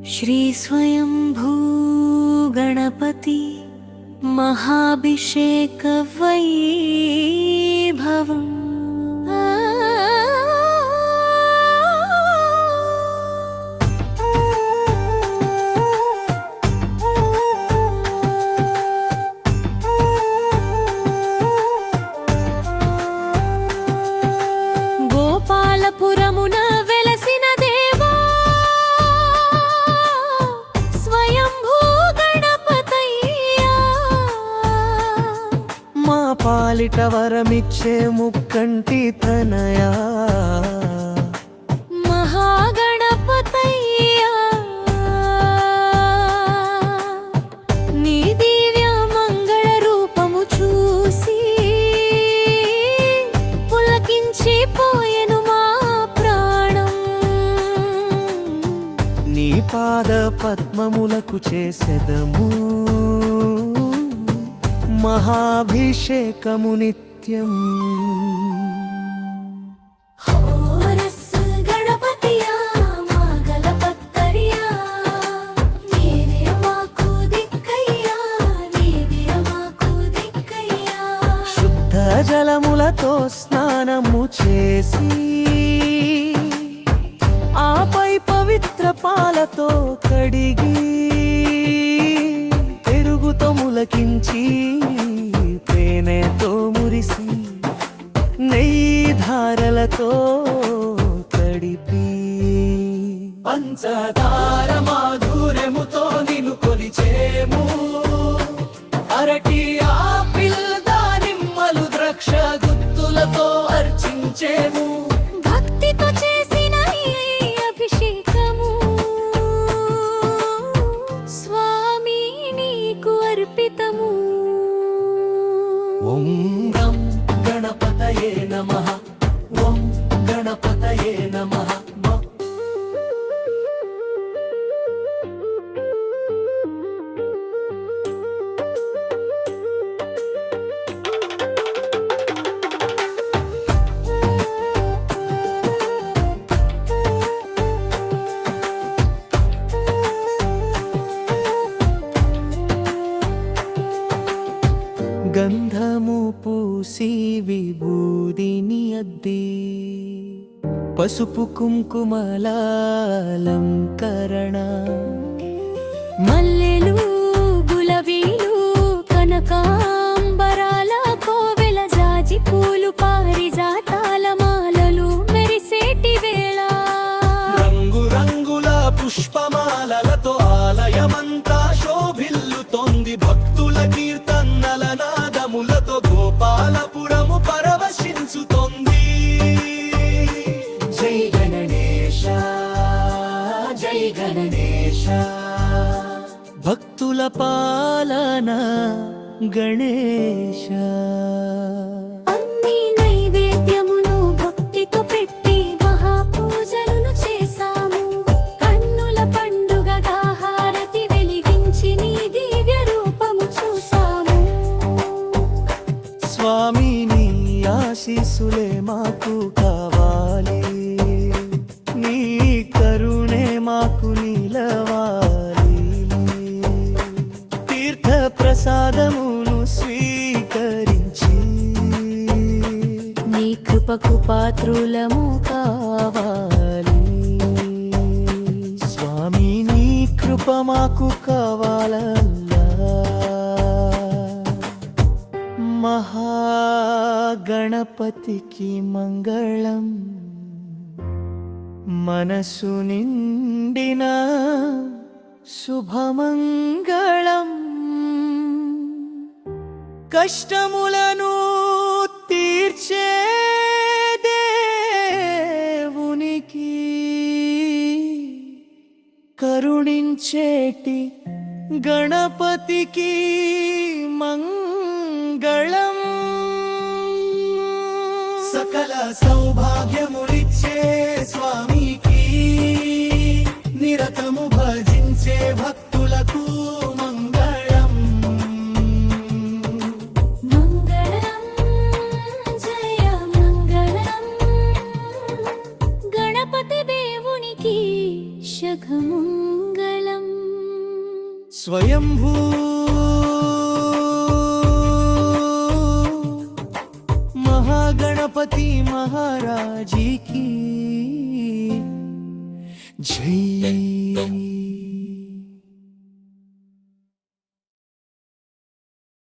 श्री स्वयंभू गणपति महाभिषेक वैभवम् గోపాలపురమున వెలసిన దేవా స్వయంభూ గణపతయ్యా మా పాలిట వరమిచ్చే ముక్కంటి తనయా మహాగణపతయ్యా నీ దివ్య మంగళ రూపము చూసి పులకించిపోయెను మా ప్రాణం నీ పాద పద్మములకు చేసెదము మహాభిషేకము నిత్యం శుద్ధ జలములతో స్నానము చేసి ఆపై పవిత్ర పాలతో కడిగి పెరుగుతో ములకించి తేనెతో మురిసి నెయ్యి ధారలతో తడిపి పంచదార మాధుర్యముతో నిన్ను కొలిచేము అరటి ఆపిల్ దానిమ్మలు ద్రాక్ష గుత్తులతో అర్చించేము భక్తితో చేసిన ఈ అభిషేకము స్వామి నీకు అర్పితము ఓం గం గణపతయే నమః ఓం గణపతయే నమః గంధము పూసి విభూదిని అద్ది పసుపు కుంకుమలాలంకరణ మల్లెలు గులాబీలు కనకాంబరాల కోవెల జాజి పూలు పారిజాతాల మాలలు మెరిసేటి వేళ రంగు రంగుల పుష్పమాలలతో ఆలయమంతా శోభిల్లుతోంది భక్తుల కీర్తనల నాదములతో గోపాలపురము పరవశించుతోంది జై గణేశ జై గణేశ భక్తుల పాలన గణేశ అన్ని నైవేద్యమును భక్తితో పెట్టి మహాపూజలను చేశాము కన్నుల పండుగగా హారతి వెలిగించి నీ దివ్య రూపము చూసాము స్వామి నీ ఆశీస్సులే మాకు కావాలి నీ కరుణే మాకు నిలవాలి తీర్థ ప్రసాదమును స్వీకరించి నీ కృపకు పాత్రులము కావాలి స్వామి నీ కృప మాకు కావాలల్లా మహాగణపతికి మంగళం మనసు నిండిన శుభమంగళం కష్టములను తీర్చే దేవునికి కరుణించేటి గణపతికి మంగళం సకల సౌభాగ్యములిచ్చే స్వామికి నిరతము భజించే భక్తులకు మంగళం మంగళం జయ మంగళం గణపతి దేవునికి శుభమంగళం. స్వయంభూ महागणपति महाराज की जय।